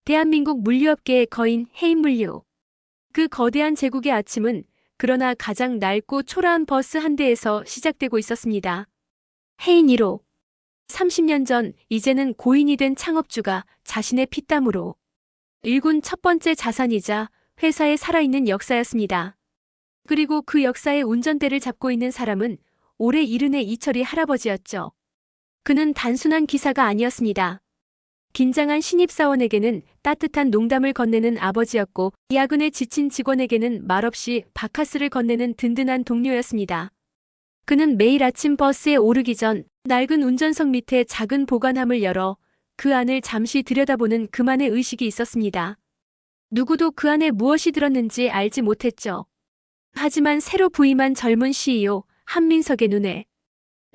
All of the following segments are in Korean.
대한민국 물류업계의 거인 해인물류. 그 거대한 제국의 아침은 그러나 가장 낡고 초라한 버스 한 대에서 시작되고 있었습니다. 해인 1호. 30년 전 이제는 고인이 된 창업주가 자신의 피땀으로 일군 첫 번째 자산이자 회사의 살아있는 역사였습니다. 그리고 그 역사의 운전대를 잡고 있는 사람은 올해 70의 이철이 할아버지였죠. 그는 단순한 기사가 아니었습니다. 긴장한 신입사원에게는 따뜻한 농담을 건네는 아버지였고 야근에 지친 직원에게는 말없이 바카스를 건네는 든든한 동료였습니다. 그는 매일 아침 버스에 오르기 전 낡은 운전석 밑에 작은 보관함을 열어 그 안을 잠시 들여다보는 그만의 의식이 있었습니다. 누구도 그 안에 무엇이 들었는지 알지 못했죠. 하지만 새로 부임한 젊은 CEO 한민석의 눈에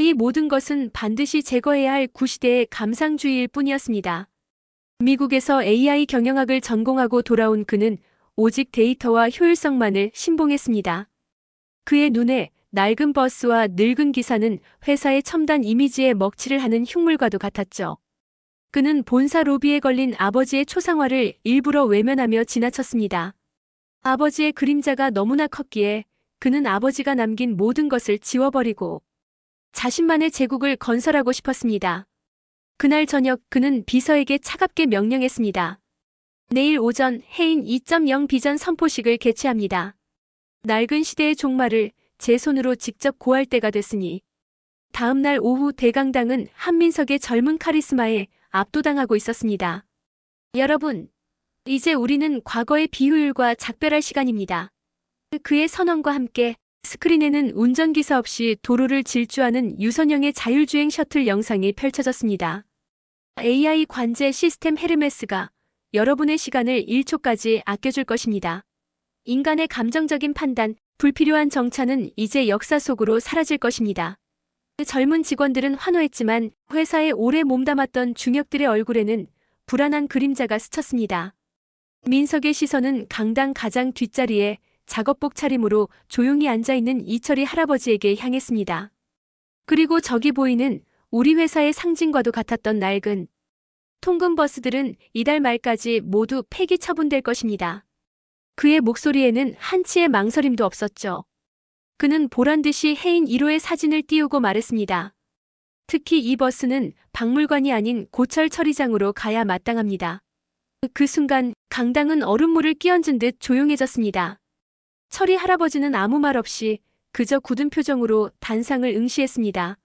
이 모든 것은 반드시 제거해야 할 구시대의 감상주의일 뿐이었습니다. 미국에서 AI 경영학을 전공하고 돌아온 그는 오직 데이터와 효율성만을 신봉했습니다. 그의 눈에 낡은 버스와 늙은 기사는 회사의 첨단 이미지에 먹칠을 하는 흉물과도 같았죠. 그는 본사 로비에 걸린 아버지의 초상화를 일부러 외면하며 지나쳤습니다. 아버지의 그림자가 너무나 컸기에 그는 아버지가 남긴 모든 것을 지워버리고 자신만의 제국을 건설하고 싶었습니다. 그날 저녁 그는 비서에게 차갑게 명령했습니다. 내일 오전 해인 2.0 비전 선포식을 개최합니다. 낡은 시대의 종말을 제 손으로 직접 고할 때가 됐으니 다음 날 오후 대강당은 한민석의 젊은 카리스마에 압도당하고 있었습니다. 여러분, 이제 우리는 과거의 비효율과 작별할 시간입니다. 그의 선언과 함께 스크린에는 운전기사 없이 도로를 질주하는 유선형의 자율주행 셔틀 영상이 펼쳐졌습니다. AI 관제 시스템 헤르메스가 여러분의 시간을 1초까지 아껴줄 것입니다. 인간의 감정적인 판단, 불필요한 정차는 이제 역사 속으로 사라질 것입니다. 젊은 직원들은 환호했지만 회사에 오래 몸담았던 중역들의 얼굴에는 불안한 그림자가 스쳤습니다. 민석의 시선은 강당 가장 뒷자리에 작업복 차림으로 조용히 앉아있는 이철이 할아버지에게 향했습니다. 그리고 저기 보이는 우리 회사의 상징과도 같았던 낡은 통근 버스들은 이달 말까지 모두 폐기 처분될 것입니다. 그의 목소리에는 한치의 망설임도 없었죠. 그는 보란듯이 해인 1호의 사진을 띄우고 말했습니다. 특히 이 버스는 박물관이 아닌 고철 처리장으로 가야 마땅합니다. 그 순간 강당은 얼음물을 끼얹은 듯 조용해졌습니다. 철이 할아버지는 아무 말 없이 그저 굳은 표정으로 단상을 응시했습니다.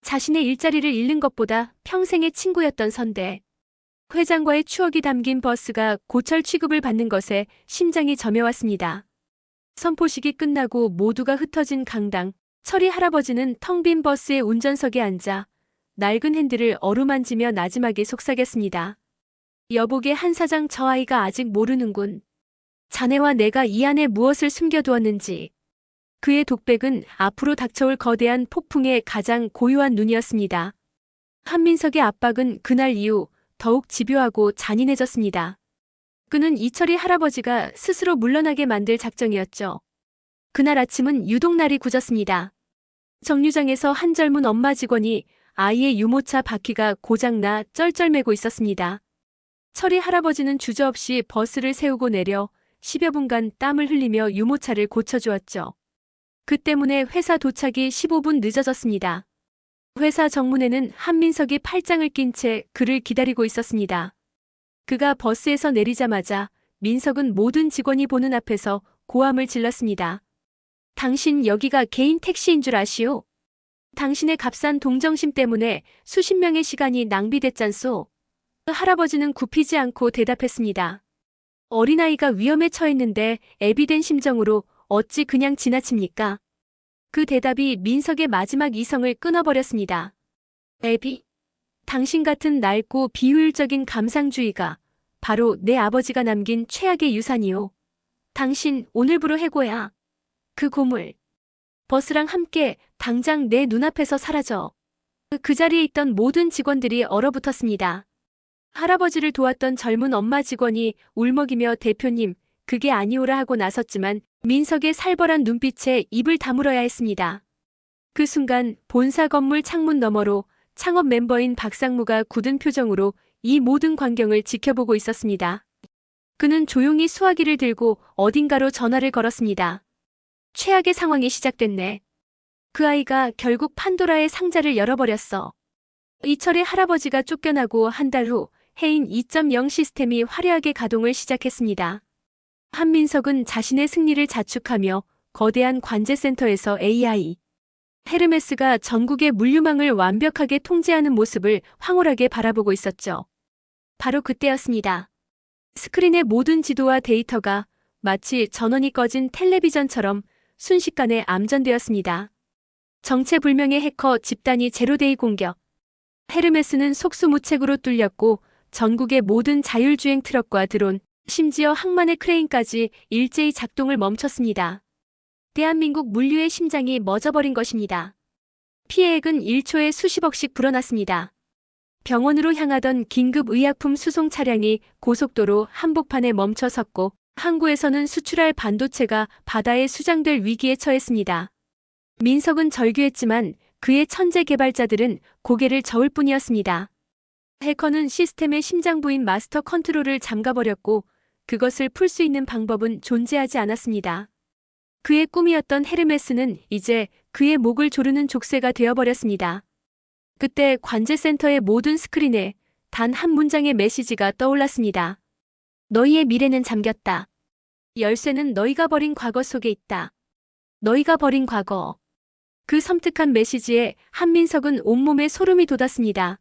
자신의 일자리를 잃는 것보다 평생의 친구였던 선대 회장과의 추억이 담긴 버스가 고철 취급을 받는 것에 심장이 점여왔습니다. 선포식이 끝나고 모두가 흩어진 강당, 철이 할아버지는 텅 빈 버스의 운전석에 앉아 낡은 핸들을 어루만지며 나지막이 속삭였습니다. 여보게 한 사장 저 아이가 아직 모르는군. 자네와 내가 이 안에 무엇을 숨겨두었는지. 그의 독백은 앞으로 닥쳐올 거대한 폭풍의 가장 고요한 눈이었습니다. 한민석의 압박은 그날 이후 더욱 집요하고 잔인해졌습니다. 그는 이철이 할아버지가 스스로 물러나게 만들 작정이었죠. 그날 아침은 유독 날이 굳었습니다. 정류장에서 한 젊은 엄마 직원이 아이의 유모차 바퀴가 고장나 쩔쩔매고 있었습니다. 철이 할아버지는 주저없이 버스를 세우고 내려 10여 분간 땀을 흘리며 유모차를 고쳐주었죠. 그 때문에 회사 도착이 15분 늦어졌습니다. 회사 정문에는 한민석이 팔짱을 낀 채 그를 기다리고 있었습니다. 그가 버스에서 내리자마자 민석은 모든 직원이 보는 앞에서 고함을 질렀습니다. 당신 여기가 개인 택시인 줄 아시오? 당신의 값싼 동정심 때문에 수십 명의 시간이 낭비됐잖소. 할아버지는 굽히지 않고 대답했습니다. 어린아이가 위험에 처했는데 애비된 심정으로 어찌 그냥 지나칩니까? 그 대답이 민석의 마지막 이성을 끊어버렸습니다. 애비, 당신 같은 낡고 비효율적인 감상주의가 바로 내 아버지가 남긴 최악의 유산이오. 당신 오늘부로 해고야. 그 고물. 버스랑 함께 당장 내 눈앞에서 사라져. 그 자리에 있던 모든 직원들이 얼어붙었습니다. 할아버지를 도왔던 젊은 엄마 직원이 울먹이며 대표님, 그게 아니오라 하고 나섰지만 민석의 살벌한 눈빛에 입을 다물어야 했습니다. 그 순간 본사 건물 창문 너머로 창업 멤버인 박상무가 굳은 표정으로 이 모든 광경을 지켜보고 있었습니다. 그는 조용히 수화기를 들고 어딘가로 전화를 걸었습니다. 최악의 상황이 시작됐네. 그 아이가 결국 판도라의 상자를 열어버렸어. 이철의 할아버지가 쫓겨나고 한 달 후 해인 2.0 시스템이 화려하게 가동을 시작했습니다. 한민석은 자신의 승리를 자축하며 거대한 관제센터에서 AI 헤르메스가 전국의 물류망을 완벽하게 통제하는 모습을 황홀하게 바라보고 있었죠. 바로 그때였습니다. 스크린의 모든 지도와 데이터가 마치 전원이 꺼진 텔레비전처럼 순식간에 암전되었습니다. 정체불명의 해커 집단이 제로데이 공격. 헤르메스는 속수무책으로 뚫렸고 전국의 모든 자율주행 트럭과 드론, 심지어 항만의 크레인까지 일제히 작동을 멈췄습니다. 대한민국 물류의 심장이 멎어버린 것입니다. 피해액은 1초에 수십억씩 불어났습니다. 병원으로 향하던 긴급의약품 수송 차량이 고속도로 한복판에 멈춰 섰고 항구에서는 수출할 반도체가 바다에 수장될 위기에 처했습니다. 민석은 절규했지만 그의 천재 개발자들은 고개를 저을 뿐이었습니다. 해커는 시스템의 심장부인 마스터 컨트롤을 잠가버렸고 그것을 풀 수 있는 방법은 존재하지 않았습니다. 그의 꿈이었던 헤르메스는 이제 그의 목을 조르는 족쇄가 되어버렸습니다. 그때 관제센터의 모든 스크린에 단 한 문장의 메시지가 떠올랐습니다. 너희의 미래는 잠겼다. 열쇠는 너희가 버린 과거 속에 있다. 너희가 버린 과거. 그 섬뜩한 메시지에 한민석은 온몸에 소름이 돋았습니다.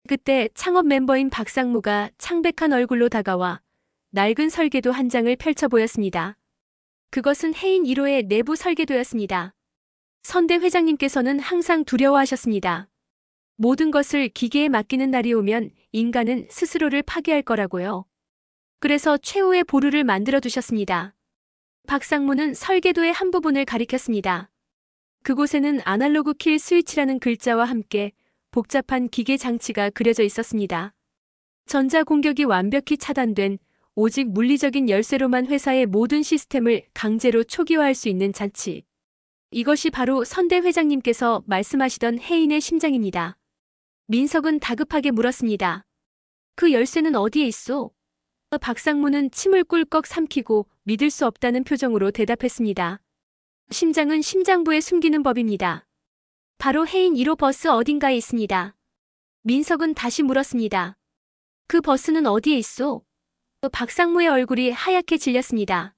그때 창업 멤버인 박상무가 창백한 얼굴로 다가와 낡은 설계도 한 장을 펼쳐 보였습니다. 그것은 해인 1호의 내부 설계도였습니다. 선대 회장님께서는 항상 두려워하셨습니다. 모든 것을 기계에 맡기는 날이 오면 인간은 스스로를 파괴할 거라고요. 그래서 최후의 보루를 만들어 두셨습니다. 박상무는 설계도의 한 부분을 가리켰습니다. 그곳에는 아날로그 킬 스위치라는 글자와 함께 복잡한 기계 장치가 그려져 있었습니다. 전자 공격이 완벽히 차단된 오직 물리적인 열쇠로만 회사의 모든 시스템을 강제로 초기화할 수 있는 장치. 이것이 바로 선대 회장님께서 말씀하시던 해인의 심장입니다. 민석은 다급하게 물었습니다. 그 열쇠는 어디에 있소? 박상무는 침을 꿀꺽 삼키고 믿을 수 없다는 표정으로 대답했습니다. 심장은 심장부에 숨기는 법입니다. 바로 해인 1호 버스 어딘가에 있습니다. 민석은 다시 물었습니다. 그 버스는 어디에 있소? 박상무의 얼굴이 하얗게 질렸습니다.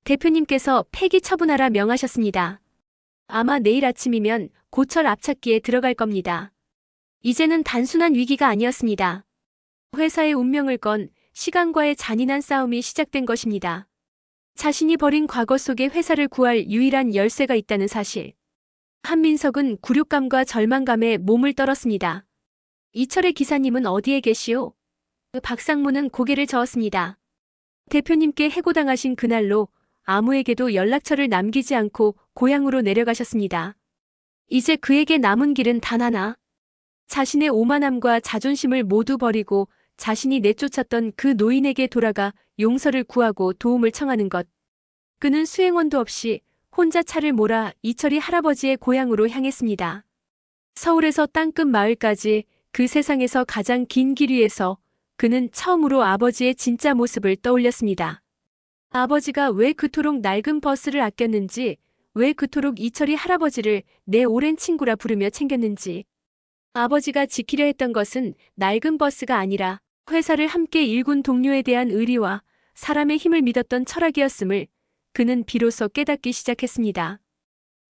대표님께서 폐기 처분하라 명하셨습니다. 아마 내일 아침이면 고철 압착기에 들어갈 겁니다. 이제는 단순한 위기가 아니었습니다. 회사의 운명을 건 시간과의 잔인한 싸움이 시작된 것입니다. 자신이 버린 과거 속에 회사를 구할 유일한 열쇠가 있다는 사실. 한민석은 굴욕감과 절망감에 몸을 떨었습니다. 이철의 기사님은 어디에 계시오? 박상무는 고개를 저었습니다. 대표님께 해고당하신 그날로 아무에게도 연락처를 남기지 않고 고향으로 내려가셨습니다. 이제 그에게 남은 길은 단 하나. 자신의 오만함과 자존심을 모두 버리고 자신이 내쫓았던 그 노인에게 돌아가 용서를 구하고 도움을 청하는 것. 그는 수행원도 없이 혼자 차를 몰아 이철이 할아버지의 고향으로 향했습니다. 서울에서 땅끝 마을까지 그 세상에서 가장 긴 길 위에서 그는 처음으로 아버지의 진짜 모습을 떠올렸습니다. 아버지가 왜 그토록 낡은 버스를 아꼈는지, 왜 그토록 이철이 할아버지를 내 오랜 친구라 부르며 챙겼는지. 아버지가 지키려 했던 것은 낡은 버스가 아니라 회사를 함께 일군 동료에 대한 의리와 사람의 힘을 믿었던 철학이었음을 그는 비로소 깨닫기 시작했습니다.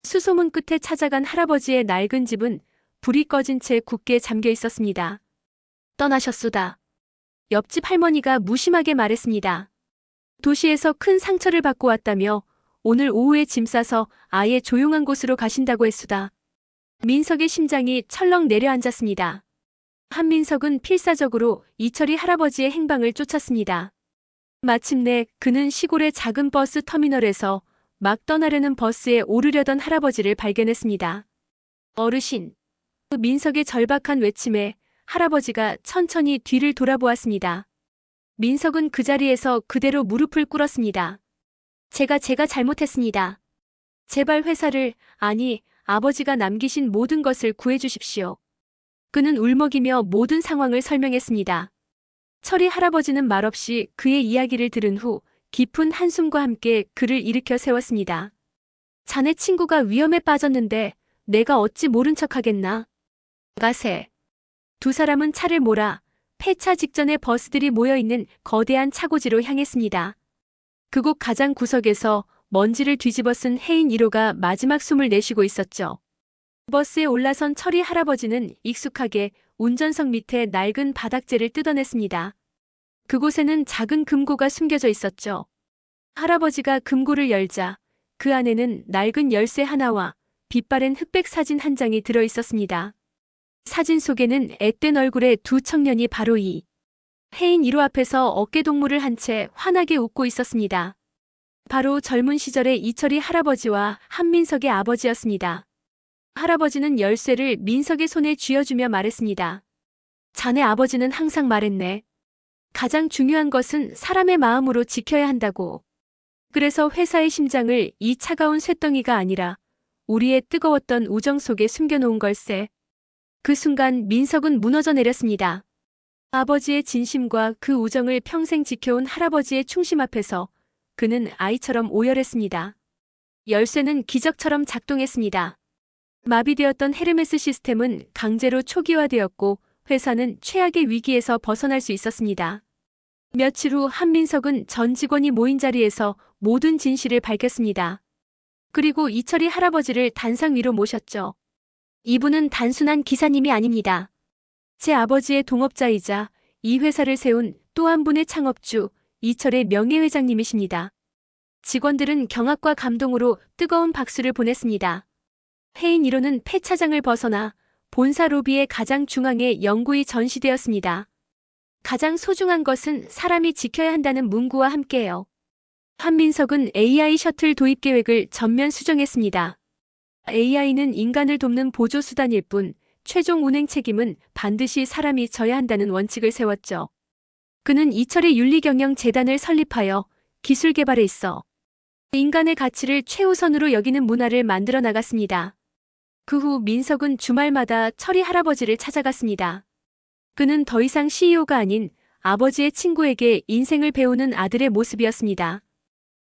수소문 끝에 찾아간 할아버지의 낡은 집은 불이 꺼진 채 굳게 잠겨 있었습니다. 떠나셨소다. 옆집 할머니가 무심하게 말했습니다. 도시에서 큰 상처를 받고 왔다며 오늘 오후에 짐 싸서 아예 조용한 곳으로 가신다고 했수다. 민석의 심장이 철렁 내려앉았습니다. 한민석은 필사적으로 이철이 할아버지의 행방을 쫓았습니다. 마침내 그는 시골의 작은 버스 터미널에서 막 떠나려는 버스에 오르려던 할아버지를 발견했습니다. 어르신. 민석의 절박한 외침에 할아버지가 천천히 뒤를 돌아보았습니다. 민석은 그 자리에서 그대로 무릎을 꿇었습니다. 제가 잘못했습니다. 제발 회사를, 아니, 아버지가 남기신 모든 것을 구해주십시오. 그는 울먹이며 모든 상황을 설명했습니다. 철이 할아버지는 말없이 그의 이야기를 들은 후 깊은 한숨과 함께 그를 일으켜 세웠습니다. 자네 친구가 위험에 빠졌는데 내가 어찌 모른 척하겠나? 가세. 두 사람은 차를 몰아 폐차 직전에 버스들이 모여있는 거대한 차고지로 향했습니다. 그곳 가장 구석에서 먼지를 뒤집어 쓴 해인 1호가 마지막 숨을 내쉬고 있었죠. 버스에 올라선 철이 할아버지는 익숙하게 운전석 밑에 낡은 바닥재를 뜯어냈습니다. 그곳에는 작은 금고가 숨겨져 있었죠. 할아버지가 금고를 열자 그 안에는 낡은 열쇠 하나와 빛바랜 흑백 사진 한 장이 들어 있었습니다. 사진 속에는 앳된 얼굴의 두 청년이 바로 이 해인 1호 앞에서 어깨동무를 한 채 환하게 웃고 있었습니다. 바로 젊은 시절의 이철이 할아버지와 한민석의 아버지였습니다. 할아버지는 열쇠를 민석의 손에 쥐어주며 말했습니다. 자네 아버지는 항상 말했네. 가장 중요한 것은 사람의 마음으로 지켜야 한다고. 그래서 회사의 심장을 이 차가운 쇳덩이가 아니라 우리의 뜨거웠던 우정 속에 숨겨놓은 걸세. 그 순간 민석은 무너져 내렸습니다. 아버지의 진심과 그 우정을 평생 지켜온 할아버지의 충심 앞에서 그는 아이처럼 오열했습니다. 열쇠는 기적처럼 작동했습니다. 마비되었던 헤르메스 시스템은 강제로 초기화되었고 회사는 최악의 위기에서 벗어날 수 있었습니다. 며칠 후 한민석은 전 직원이 모인 자리에서 모든 진실을 밝혔습니다. 그리고 이철이 할아버지를 단상 위로 모셨죠. 이분은 단순한 기사님이 아닙니다. 제 아버지의 동업자이자 이 회사를 세운 또 한 분의 창업주 이철의 명예회장님이십니다. 직원들은 경악과 감동으로 뜨거운 박수를 보냈습니다. 해인 1호는 폐차장을 벗어나 본사 로비의 가장 중앙에 영구히 전시되었습니다. 가장 소중한 것은 사람이 지켜야 한다는 문구와 함께해요. 한민석은 AI 셔틀 도입 계획을 전면 수정했습니다. AI는 인간을 돕는 보조수단일 뿐 최종 운행 책임은 반드시 사람이 져야 한다는 원칙을 세웠죠. 그는 이철의 윤리경영재단을 설립하여 기술 개발에 있어 인간의 가치를 최우선으로 여기는 문화를 만들어 나갔습니다. 그 후 민석은 주말마다 철이 할아버지를 찾아갔습니다. 그는 더 이상 CEO가 아닌 아버지의 친구에게 인생을 배우는 아들의 모습이었습니다.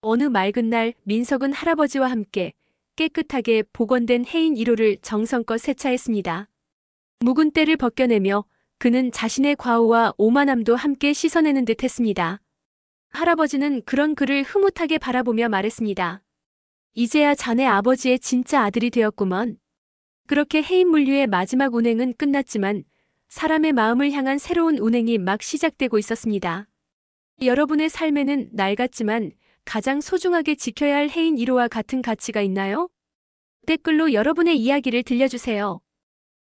어느 맑은 날 민석은 할아버지와 함께 깨끗하게 복원된 해인 1호를 정성껏 세차했습니다. 묵은 때를 벗겨내며 그는 자신의 과오와 오만함도 함께 씻어내는 듯 했습니다. 할아버지는 그런 그를 흐뭇하게 바라보며 말했습니다. 이제야 자네 아버지의 진짜 아들이 되었구먼. 그렇게 해인 물류의 마지막 운행은 끝났지만 사람의 마음을 향한 새로운 운행이 막 시작되고 있었습니다. 여러분의 삶에는 낡았지만 가장 소중하게 지켜야 할 해인 1호와 같은 가치가 있나요? 댓글로 여러분의 이야기를 들려주세요.